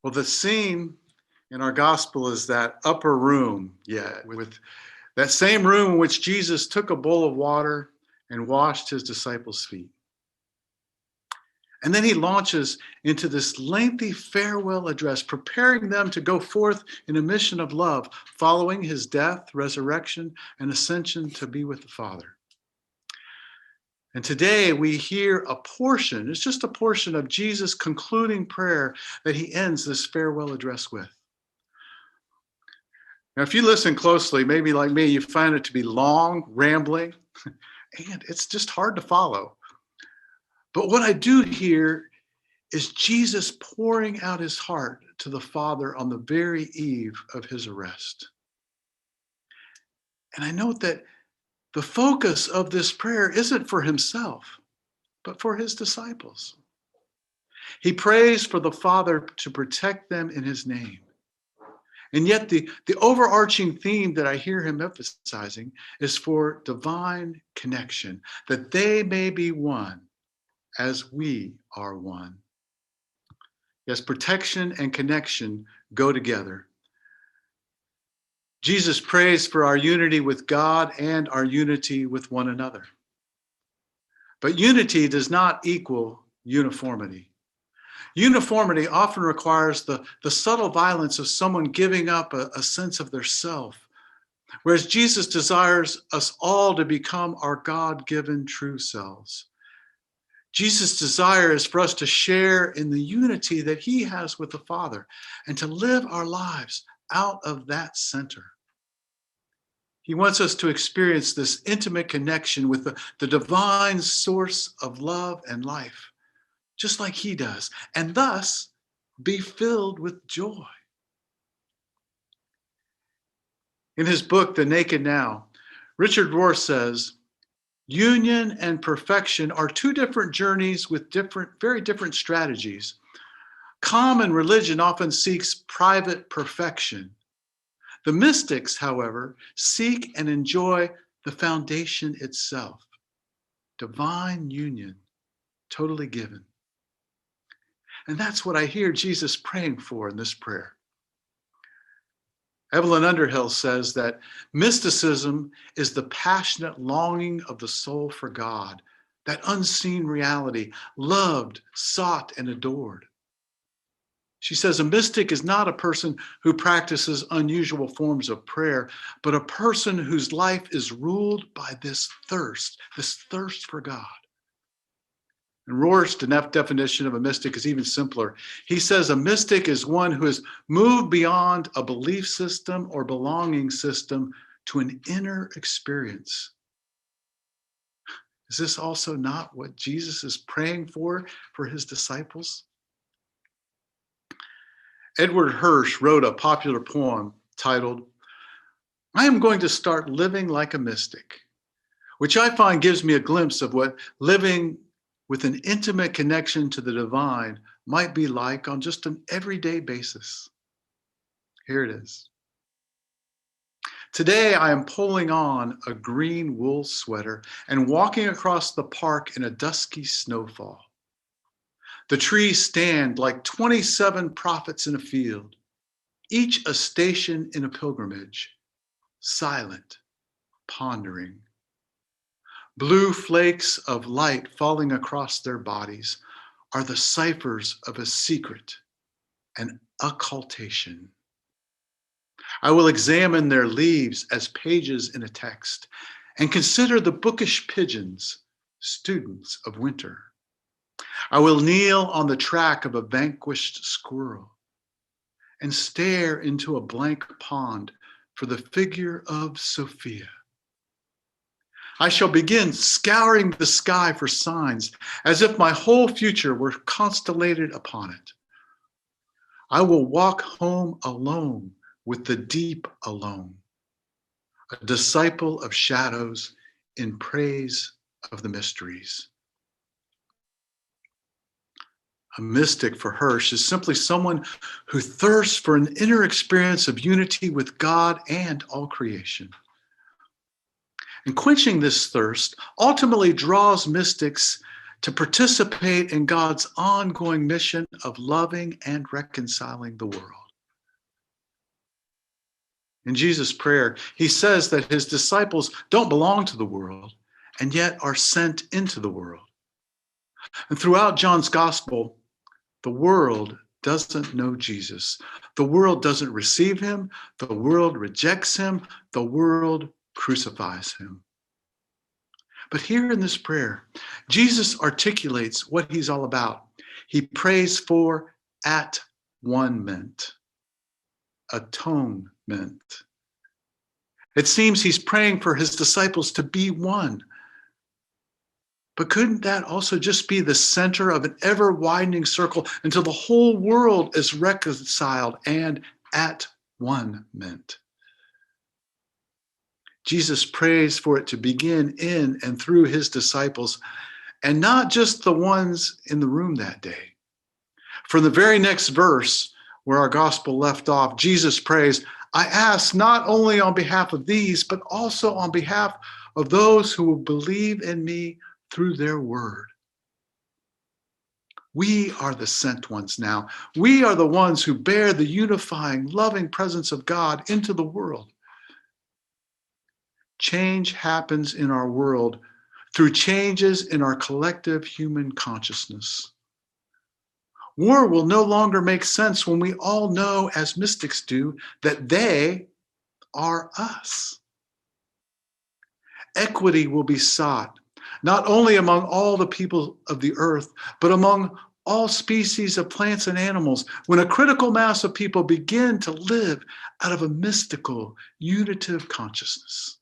Well, the scene in our gospel is that upper room, with that same room in which Jesus took a bowl of water and washed his disciples' feet. And then he launches into this lengthy farewell address, preparing them to go forth in a mission of love, following his death, resurrection, and ascension to be with the Father. And today we hear a portion, it's just a portion of Jesus' concluding prayer that he ends this farewell address with. Now, if you listen closely, maybe like me, you find it to be long, rambling, and it's just hard to follow. But what I do hear is Jesus pouring out his heart to the Father on the very eve of his arrest. And I note that the focus of this prayer isn't for himself, but for his disciples. He prays for the Father to protect them in his name. And yet the overarching theme that I hear him emphasizing is for divine connection, that they may be one as we are one. Yes, protection and connection go together. Jesus prays for our unity with God and our unity with one another. But unity does not equal uniformity. Uniformity often requires the subtle violence of someone giving up a sense of their self, whereas Jesus desires us all to become our God-given true selves. Jesus' desire is for us to share in the unity that he has with the Father and to live our lives out of that center. He wants us to experience this intimate connection with the divine source of love and life, just like he does, and thus be filled with joy. In his book, The Naked Now, Richard Rohr says, union and perfection are two different journeys with very different strategies. Common religion often seeks private perfection. The mystics, however, seek and enjoy the foundation itself, divine union, totally given. And that's what I hear Jesus praying for in this prayer. Evelyn Underhill says that mysticism is the passionate longing of the soul for God, that unseen reality, loved, sought, and adored. She says a mystic is not a person who practices unusual forms of prayer, but a person whose life is ruled by this thirst for God. And Rohr's definition of a mystic is even simpler. He says a mystic is one who has moved beyond a belief system or belonging system to an inner experience. Is this also not what Jesus is praying for his disciples? Edward Hirsch wrote a popular poem titled, "I am going to start living like a mystic," which I find gives me a glimpse of what living with an intimate connection to the divine might be like on just an everyday basis. Here it is. Today, I am pulling on a green wool sweater and walking across the park in a dusky snowfall. The trees stand like 27 prophets in a field, each a station in a pilgrimage, silent, pondering. Blue flakes of light falling across their bodies are the ciphers of a secret, an occultation. I will examine their leaves as pages in a text and consider the bookish pigeons, students of winter. I will kneel on the track of a vanquished squirrel and stare into a blank pond for the figure of Sophia. I shall begin scouring the sky for signs as if my whole future were constellated upon it. I will walk home alone with the deep alone, a disciple of shadows in praise of the mysteries. A mystic for Hirsch is simply someone who thirsts for an inner experience of unity with God and all creation. And quenching this thirst ultimately draws mystics to participate in God's ongoing mission of loving and reconciling the world. In Jesus' prayer, he says that his disciples don't belong to the world and yet are sent into the world. And throughout John's gospel, the world doesn't know Jesus. The world doesn't receive him. The world rejects him. The world crucifies him. But here in this prayer, Jesus articulates what he's all about. He prays for at-one-ment, atonement. It seems he's praying for his disciples to be one. But couldn't that also just be the center of an ever-widening circle until the whole world is reconciled and at-one-ment? Jesus prays for it to begin in and through his disciples, and not just the ones in the room that day. From the very next verse, where our gospel left off, Jesus prays, I ask not only on behalf of these, but also on behalf of those who will believe in me through their word. We are the sent ones now. We are the ones who bear the unifying, loving presence of God into the world. Change happens in our world through changes in our collective human consciousness. War will no longer make sense when we all know, as mystics do, that they are us. Equity will be sought, not only among all the people of the earth, but among all species of plants and animals, when a critical mass of people begin to live out of a mystical, unitive consciousness.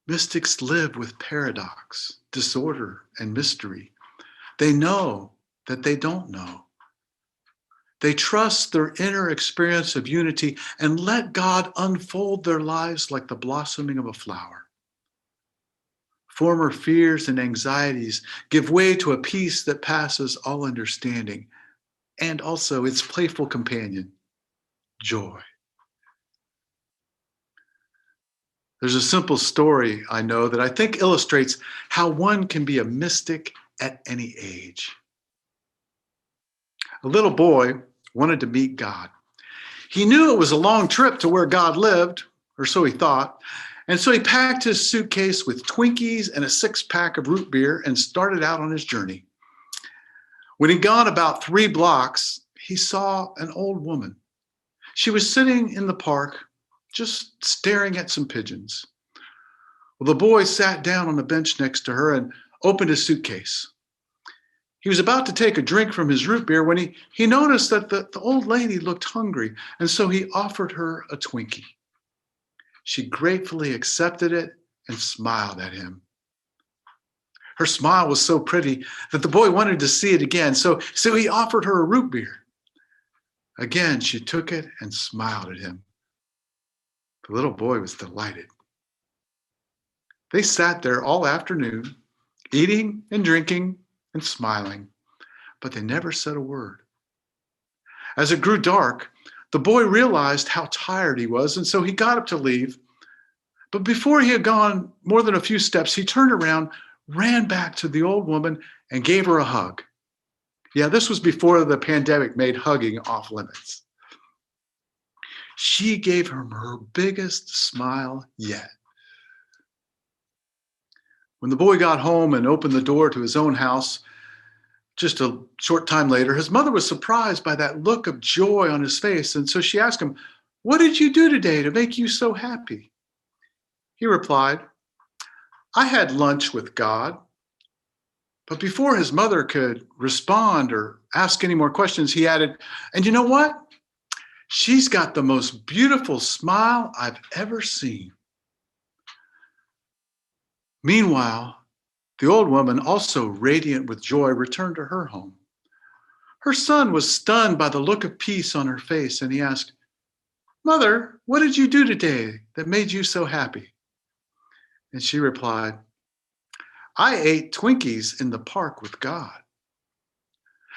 Mystics live with paradox, disorder, and mystery. They know that they don't know. They trust their inner experience of unity and let God unfold their lives like the blossoming of a flower. Former fears and anxieties give way to a peace that passes all understanding, and also its playful companion, joy. There's a simple story I know that I think illustrates how one can be a mystic at any age. A little boy wanted to meet God. He knew it was a long trip to where God lived, or so he thought, and so he packed his suitcase with Twinkies and a 6-pack of root beer and started out on his journey. When he'd gone about 3 blocks, he saw an old woman. She was sitting in the park, just staring at some pigeons. Well, the boy sat down on the bench next to her and opened his suitcase. He was about to take a drink from his root beer when he noticed that the old lady looked hungry, and so he offered her a Twinkie. She gratefully accepted it and smiled at him. Her smile was so pretty that the boy wanted to see it again, so he offered her a root beer. Again, she took it and smiled at him. The little boy was delighted. They sat there all afternoon, eating and drinking and smiling, but they never said a word. As it grew dark, the boy realized how tired he was, and so he got up to leave. But before he had gone more than a few steps, he turned around, ran back to the old woman, and gave her a hug. Yeah, this was before the pandemic made hugging off limits. She gave him her biggest smile yet. When the boy got home and opened the door to his own house, just a short time later, his mother was surprised by that look of joy on his face, and so she asked him, "What did you do today to make you so happy?" He replied, "I had lunch with God." But before his mother could respond or ask any more questions, he added, "And you know what? She's got the most beautiful smile I've ever seen." Meanwhile, the old woman, also radiant with joy, returned to her home. Her son was stunned by the look of peace on her face, and he asked, "Mother, what did you do today that made you so happy?" And she replied, "I ate Twinkies in the park with God."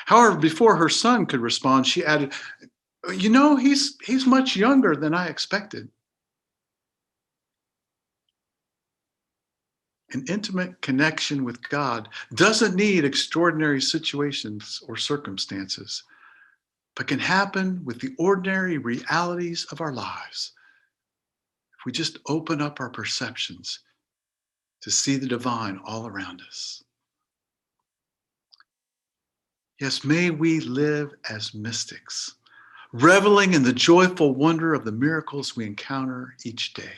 However, before her son could respond, she added, "You know, he's much younger than I expected." An intimate connection with God doesn't need extraordinary situations or circumstances, but can happen with the ordinary realities of our lives if we just open up our perceptions to see the divine all around us. Yes, may we live as mystics, reveling in the joyful wonder of the miracles we encounter each day.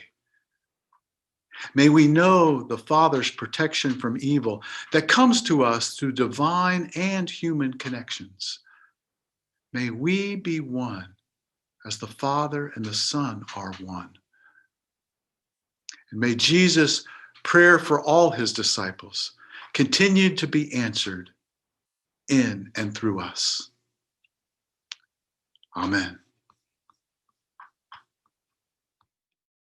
May we know the Father's protection from evil that comes to us through divine and human connections. May we be one as the Father and the Son are one. And may Jesus' prayer for all his disciples continue to be answered in and through us. Amen.